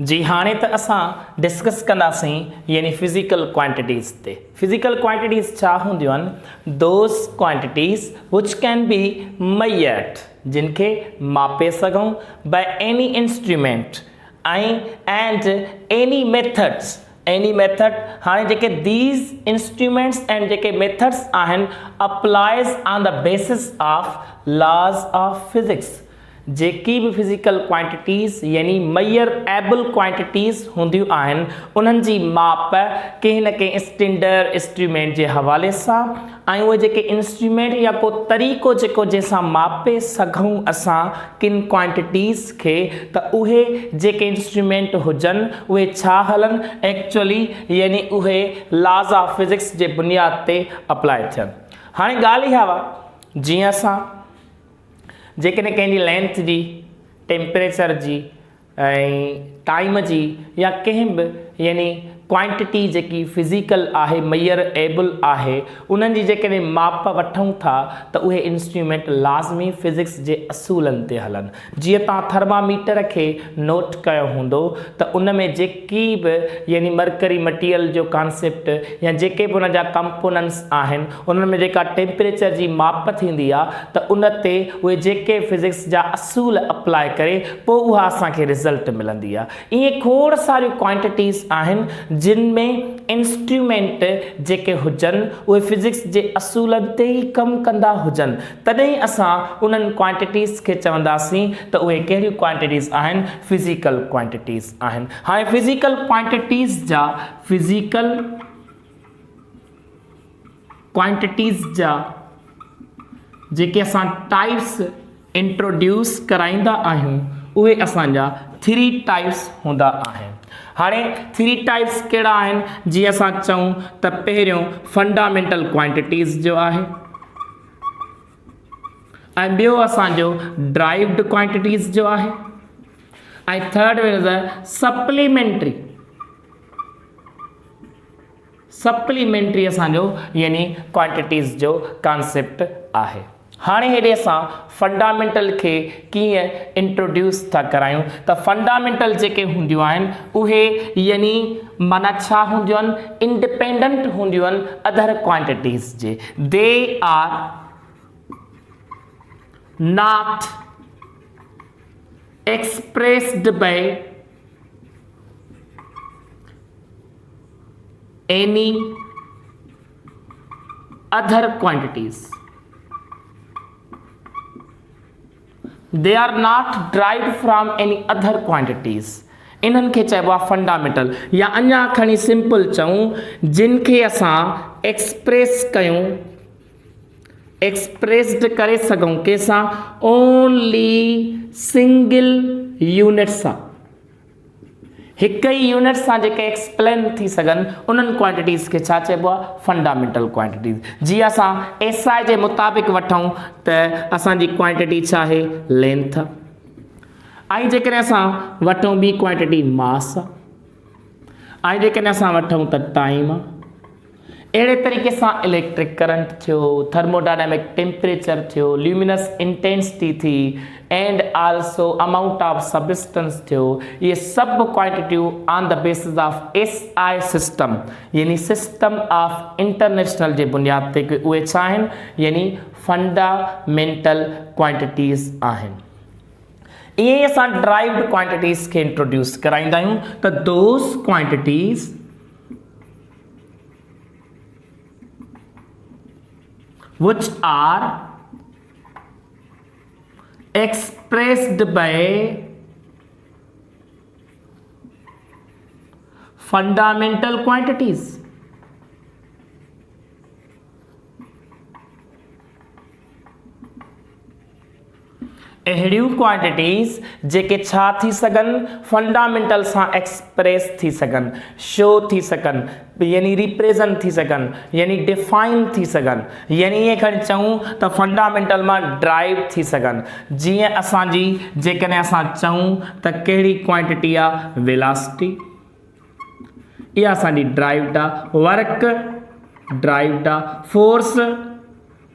जी हाणे त असां डिस्कस कंदासीं यानी फिज़िकल क्वांटिटीज़ ते। फिज़िकल क्वांटिटीज़ छा हूंदियूं आहिनि? Those quantities which can be measured, जिनखे मापे सघूं by any instrument and any methods. Any method हाणे जेके दीज इंस्ट्रूमेंट्स एंड जेके मेथड्स आहिनि applies on the basis of laws of physics. जेकी भी फिज़िकल क्वांटिटीज़ यानी मेजरेबल क्वांटिटीज़ हूंदियूं आहिनि उन्हनि जी माप कंहिं न कंहिं स्टैंडर्ड इंस्ट्रूमेंट जे हवाले सां ऐं उहे जेके इंस्ट्रूमेंट या को तरीक़ो जेको जंहिंसां मापे सघूं असां किन क्वांटिटीज़ खे, त उहे जेके इंस्ट्रूमेंट हुजनि उहे छा हलनि एक्चुअली यानी उहे लॉज ऑफ फिजिक्स जे बुनियाद ते अप्लाई थियनि। हाणे ॻाल्हि इहा आहे जीअं असां जेकॾहिं कंहिंजी लेंथ जी, टेम्परेचर जी ऐं टाइम जी या कंहिं बि यानी क्वांटिटी जेकी फिज़िकल आहे मेजरेबल आहे उन्हनि जी जेकॾहिं माप वठूं था त उहे इंस्ट्रूमेंट लाज़मी फिज़िक्स जे असूलनि ते हलनि। जीअं तव्हां थर्मामीटर खे नोट कयो हूंदो त उन में जेकी बि यानी मरकरी मटीरियल जो कॉन्सेप्ट या जेके बि उन जा कंपोनेंट्स आहिनि उन्हनि में जेका टेम्परेचर जी माप थींदी आहे त उन ते उहे जेके फिज़िक्स जा असूल अप्लाई करे पोइ उहा असांखे रिज़ल्ट मिलंदी आहे। ईअं खोड़ सारियूं क्वांटिटीज़ आहिनि जिन में इंस्ट्रूमेंट जेके हुजनि उहे फिज़िक्स जे असूलनि ते ई कमु कंदा हुजनि, तॾहिं असां उन्हनि क्वांटिटीज़ खे चवंदासीं त उहे कहिड़ियूं क्वांटिटीज़ आहिनि? फिज़िकल क्वांटिटीज़ आहिनि। हाणे फिज़िकल क्वांटिटीज़ जा जेके असां टाइप्स इंट्रोड्यूस कराईंदा आहियूं उहे असांजा 3 टाइप्स हूंदा आहिनि। हाणे 3 टाइप्स कहिड़ा आहिनि? जीअं असां चऊं त पहिरियों फंडामेंटल क्वांटिटीज़ जो आहे ऐं ॿियो असांजो ड्राइव्ड क्वांटिटीज़ जो आहे ऐं थर्ड इज़ सप्लीमेंट्री असांजो यानी क्वांटिटीज़ जो कॉन्सेप्ट आहे। हाणे हेॾे असां फंडामेंटल खे कीअं इंट्रोड्यूस था करायूं त फंडामेंटल जेके हूंदियूं आहिनि उहे यानी माना छा हूंदियूं आहिनि? इंडिपेंडेंट हूंदियूं आहिनि अदर क्वांटिटीज़ जे। They are not expressed by any other quantities. They are not derived from any other quantities. इन्हनि खे चइबो आहे फंडामेंटल, या अञा खणी सिंपल चऊं जिनखे असां एक्सप्रेस कयूं, एक्सप्रेस्ड करे सघूं कंहिंसां? ओनली सिंगल यूनिट सां, हिक ई यूनिट सां जेके एक्सप्लेन थी सघनि उन्हनि क्वांटिटीज़ खे छा चइबो आहे? Fundamental quantities. जीअं असां एसआई जे मुताबिक़ वठूं त असांजी क्वांटिटी छा आहे? लेंथ। ऐं जेकॾहिं असां वठूं ॿी क्वांटिटी मास आहे ऐं जेकॾहिं असां वठूं त टाइम आहे। अहिड़े तरीक़े सां इलेक्ट्रिक करंट थियो, थर्मोडायनेमिक टेम्परेचर थियो, ल्यूमिनस इंटेंसिटी थी and also amount of substance थियो, ये सभु क्वांटिटियूं on the basis of SI system यानी सिस्टम ऑफ इंटरनेशनल जे बुनियाद ते उहे छा आहिनि? यानी फंडामेंटल क्वांटिटीज़ आहिनि। ईअं ई असां ड्राइव्ड क्वांटिटीज़ खे इंट्रोड्यूस कराईंदा आहियूं त those quantities which are expressed by fundamental quantities। अहिड़ियूं क्वांटिटीज़ जेके छा थी सघनि? फंडामेंटल सां एक्सप्रेस थी सघनि, शो थी सघनि यानी रिप्रेजेंट थी सघनि यानी डिफाइन थी सघनि, यानी ईअं खणी चऊं त फंडामेंटल मां ड्राइव थी सघनि। जीअं असांजी जेकॾहिं असां चऊं त कहिड़ी क्वांटिटी आहे? वेलोसिटी, इहा असांजी ड्राइव्ड आहे। वर्क ड्राइव्ड आहे, फोर्स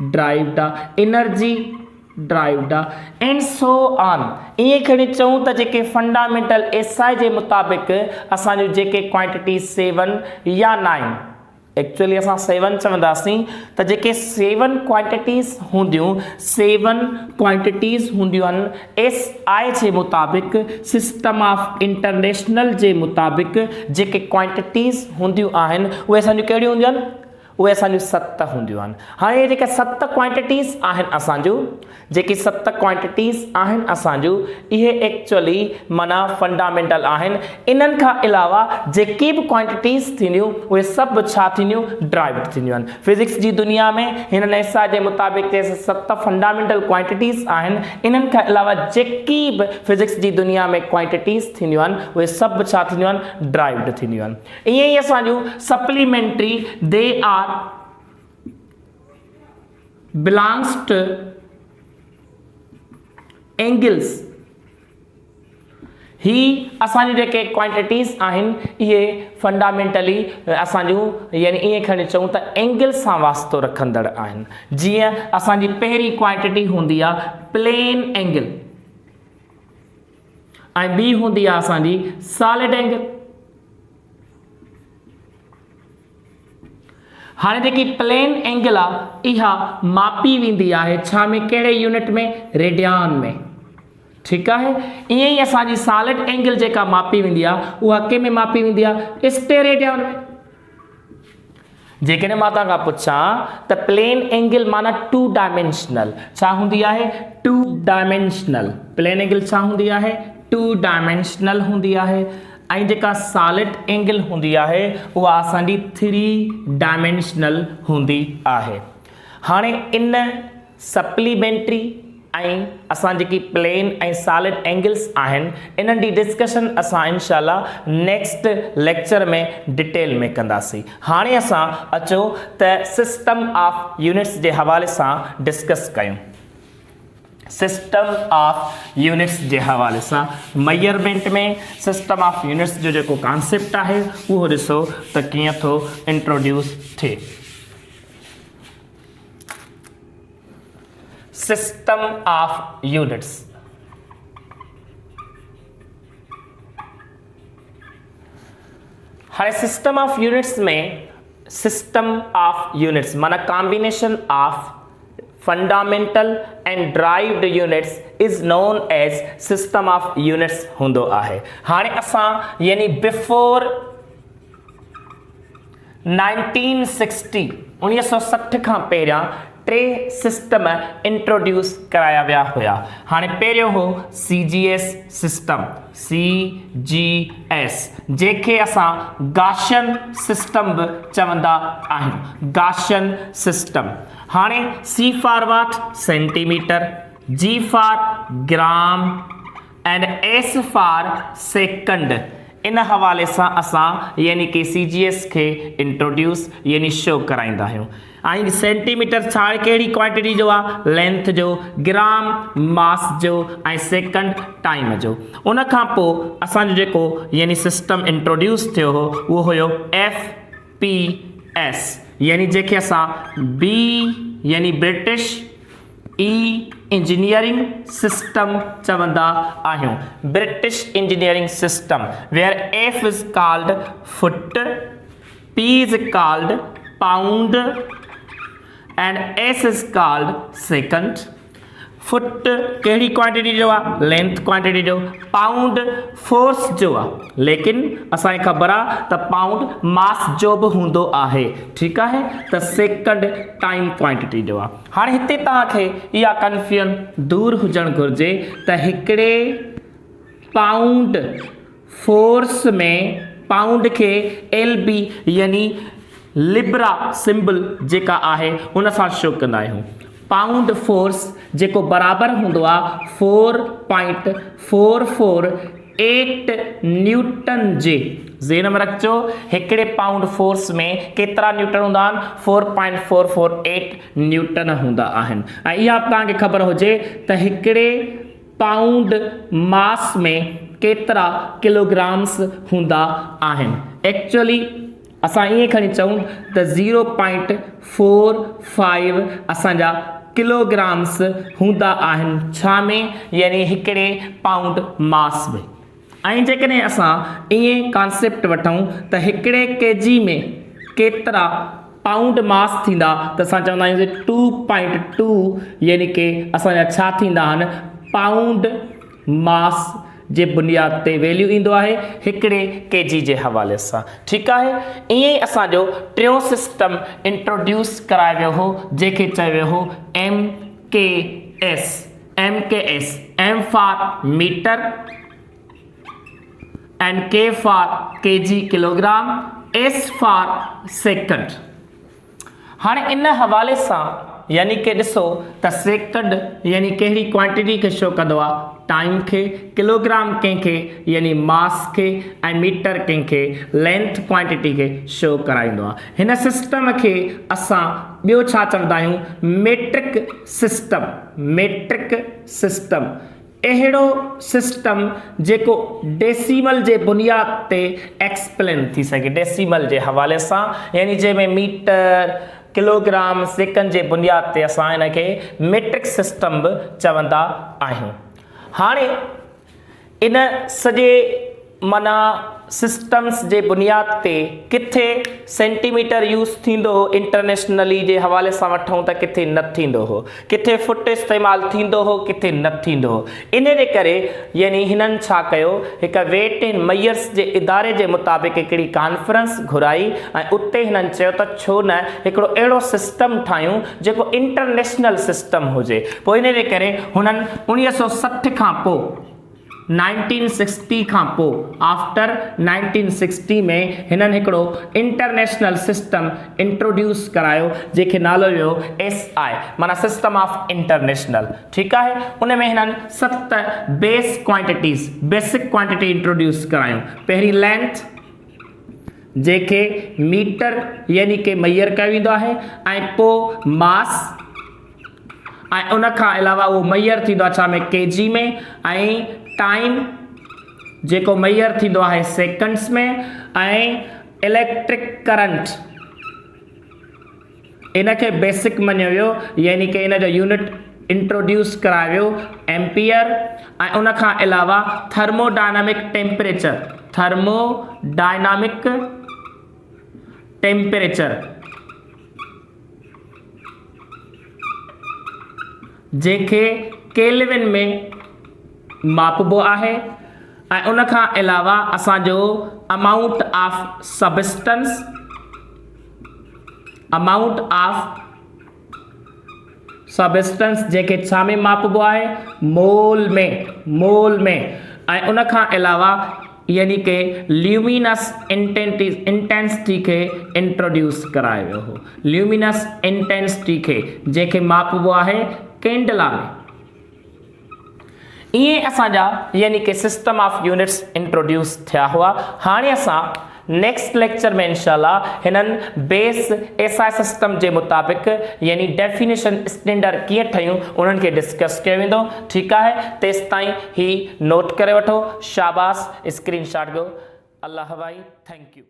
ड्राइव्ड आहे, एनर्जी ड्राइव्ड आहे एंड सो ऑन। ईअं खणी चऊं त जेके फंडामेंटल एसआई जे मुताबिक़ असांजो जेके क्वांटिटीज़ 7 या 9, एक्चुअली असां 7 चवंदासीं त जेके 7 क्वांटिटीज़ हूंदियूं 7 क्वांटिटीज़ हूंदियूं आहिनि एसआई जे मुताबिक़, सिस्टम ऑफ इंटरनेशनल जे मुताबिक़ जेके क्वांटिटीज़ हूंदियूं आहिनि उहे असांजूं कहिड़ियूं हूंदियूं आहिनि, उहे असांजूं 7 हूंदियूं आहिनि। हाणे जेके 7 क्वांटिटीज़ आहिनि असांजूं, जेकी 7 क्वांटिटीज़ आहिनि असांजूं, इहे एक्चुअली माना फंडामेंटल आहिनि। इन्हनि खां अलावा जेकी बि क्वांटिटीज़ थींदियूं उहे सभु छा थींदियूं, ड्राइव्ड थींदियूं आहिनि। फिज़िक्स जी दुनिया में हिन एसआई जे मुताबिक़ 7 फंडामेंटल क्वांटिटीज़ आहिनि। इन्हनि खां अलावा जेकी बि फिज़िक्स जी दुनिया में क्वांटिटीज़ थींदियूं आहिनि उहे सभु छा थींदियूं आहिनि, ड्राइव्ड थींदियूं आहिनि। ईअं ई असांजूं supplementary they are belongs to angles। ही असांजूं जेके क्वांटिटीज़ आहिनि इहे फंडामेंटली असांजूं यानी ईअं खणी चऊं त एंगल सां वास्तो रखंदड़ आहिनि। जीअं असांजी पहिरीं क्वांटिटी हूंदी आहे प्लेन एंगल ऐं ॿी हूंदी आहे असांजी सॉलिड एंगल। हाणे जेकी प्लेन एंगल आहे इहा मापी वेंदी आहे छा में, कहिड़े यूनिट में, रेडियन में। ठीकु आहे। ईअं ई असांजी सॉलिड एंगल जेका मापी वेंदी आहे उहा कंहिं में मापी वेंदी आहे, स्टेरेडियन में। जेकॾहिं मां तव्हां खां पुछां त प्लेन एंगल माना 2 डायमेंशनल छा हूंदी आहे, 2 डायमेंशनल प्लेन एंगल छा हूंदी आहे, 2 डायमेंशनल हूंदी आहे। ऐं जेका सॉलिड एंगल हूंदी आहे उहा असांजी 3 डायमेंशनल हूंदी आहे। हाणे इन सप्लीमेंट्री ऐं असां जेकी प्लेन ऐं सॉलिड एंगल्स आहिनि इन्हनि जी डिस्कशन असां इंशाल्लाह नेक्स्ट लेक्चर में डिटेल में कंदासीं। हाणे असां अचो त सिस्टम ऑफ यूनिट्स जे हवाले सां डिस्कस कयूं। सिस्टम ऑफ यूनिट्स जे हवाले सां मेजरमेंट में सिस्टम ऑफ यूनिट्स जो जेको कॉन्सेप्ट आहे उहो ॾिसो त कीअं थो इंट्रोड्यूस थिए। सिस्टम ऑफ यूनिट्स हाणे सिस्टम ऑफ यूनिट्स में सिस्टम ऑफ यूनिट्स माना combination of fundamental and derived units is known as system of units हूंदो आहे। हाणे असां यानी बिफोर 1960 खां पहिरियां 3 सिस्टम इंट्रोड्यूस कराया विया हुया। हाणे पहिरियों हो CGS सिस्टम, CGS जंहिंखे असां गाशियन सिस्टम बि चवंदा आहियूं, गाशियन सिस्टम। हाणे C for what, centimetre, G for gram and S for second. इन हवाले सां असां यानी कि CGS खे इंट्रोड्यूस यानी शो कराईंदा आहियूं। ऐं सेंटीमीटर छा कहिड़ी क्वांटिटी जो आहे, लेंथ जो, ग्राम मास जो ऐं सेकंड टाइम जो। उन खां पोइ असांजो जेको यानी सिस्टम इंट्रोड्यूस थियो हो उहो हुयो FPS यानी जंहिंखे असां B यानी ब्रिटिश इंजीनियरिंग सिस्टम चवंदा आहियूं। British engineering system where F is called foot, P is called pound and S is called second. Foot कहिड़ी क्वांटिटी जो आहे, लेंथ क्वांटिटी जो, पाउंड फोर्स जो आहे, लेकिन असांखे ख़बर आहे त पाउंड मास जो बि हूंदो आहे। ठीकु आहे। त सेकंड टाइम क्वांटिटी जो आहे। हाणे हिते तव्हांखे इहा कंफ्यूजन दूर हुजणु घुरिजे त हिकिड़े पाउंड फोर्स में पाउंड खे LB यानी लिब्रा सिंबल जेका आहे उन सां शो कंदा आहियूं। पाउंड फोर्स जेको बराबर हूंदो आहे 4.448 न्यूटन जे। ज़हन में रखिजो हिकिड़े पाउंड फोर्स में केतिरा न्यूटन हूंदा आहिनि, 4.448 न्यूटन हूंदा आहिनि। ऐं इहा तव्हांखे ख़बर हुजे त हिकिड़े पाउंड मास में केतिरा किलोग्राम्स हूंदा आहिनि। एक्चुअली असां ईअं खणी चऊं त 0.45 असांजा किलोग्राम्स हूंदा आहिनि छा में, यानी हिकिड़े पाउंड मास में। ऐं जेकॾहिं असां ईअं कॉन्सेप्ट वठूं त हिकिड़े केजी में केतिरा पाउंड मास थींदा त असां चवंदा आहियूं 2.2 यानी कि असांजा छा थींदा आहिनि पाउंड मास जे बुनियाद ते वैल्यू ईंदो आहे हिकिड़े केजी जे हवाले सां। ठीकु आहे, ईअं ई असांजो टियों सिस्टम इंट्रोड्यूस करायो वियो हो जंहिंखे चयो वियो हो MKS, M for metre and K for KG kilogram, S for second. हाणे इन हवाले सां यानी कि ॾिसो त सेकंड यानी कहिड़ी क्वांटिटी खे शो कंदो आहे टाइम खे, किलोग्राम कंहिंखे यानी मास खे, ऐं मीटर कंहिंखे लेंथ क्वांटिटी खे शो कराईंदो आहे। हिन सिस्टम खे असां ॿियो छा चवंदा आहियूं मेट्रिक सिस्टम। अहिड़ो सिस्टम जेको डेसिमल जे बुनियाद ते एक्सप्लेन थी सघे, डेसिमल जे हवाले सां, यानी जंहिंमें मीटर किलोग्राम सेकंड जे बुनियाद ते असां हिन खे मेट्रिक सिस्टम बि चवंदा आहियूं। हाणे इन सॼे माना सिस्टम्स जे बुनियाद ते किथे सेंटीमीटर यूज़ थींदो हो इंटरनेशनली जे हवाले सां वठूं त किथे न थींदो हो, किथे फुट इस्तेमालु थींदो हो, किथे न थींदो हो। इन जे करे यानी हिननि छा कयो, हिकु वेट एंड मेयर्स जे इदारे जे मुताबिक़ हिकिड़ी कॉन्फ्रेंस घुराई ऐं उते हिननि चयो त छो न हिकिड़ो अहिड़ो सिस्टम ठाहियूं जेको इंटरनेशनल सिस्टम हुजे। पोइ इन जे करे हुननि 1960 खां पोइ 1960 खां पोइ आफ्टर 1960 में हिननि हिकिड़ो इंटरनेशनल सिस्टम इंट्रोड्यूस करायो जंहिंखे नालो वियो SI माना सिस्टम ऑफ इंटरनेशनल। ठीकु आहे, उन में हिननि 7 बेसिक क्वांटिटी इंट्रोड्यूस करायूं। पहिरीं लेंथ जंहिंखे मीटर यानी कि मेयर कयो वेंदो आहे, ऐं पोइ मास, ऐं उन खां अलावा उहो मेयर थींदो आहे छा में केजी में, ऐं टाइम जेको मेयर थींदो आहे सेकंड्स में, ऐं इलेक्ट्रिक करंट इन खे बेसिक मञियो वियो यानी कि इन जो यूनिट इंट्रोड्यूस करायो वियो एम्पियर, ऐं उन खां अलावा थर्मोडायनामिक टेम्परेचर जंहिंखे केल्विन में मापबो आहे, ऐं उन खां अलावा असांजो अमाउंट ऑफ सबस्टेंस जंहिंखे छा में मापबो आहे मोल में, ऐं उन खां अलावा यानी कि ल्यूमिनस इंटेंसिटी खे इंट्रोड्यूस करायो वियो हो, ल्यूमिनस इंटेंसिटी खे जंहिंखे मापबो आहे कैंडला में। ईअं असांजा यानी कि सिस्टम ऑफ यूनिट्स इंट्रोड्यूस थिया हुआ। हाणे असां नेक्स्ट लेक्चर में इंशाल्लाह हिननि बेस SI सिस्टम जे मुताबिक़ यानी डेफिनेशन स्टैंडर्ड कीअं ठहियूं उन्हनि खे डिस्कस कयो वेंदो। ठीकु आहे, तेसि ताईं ही नोट करे वठो, शाबाश, स्क्रीनशॉट कयो। अल्लाह हवाई, थैंक यू।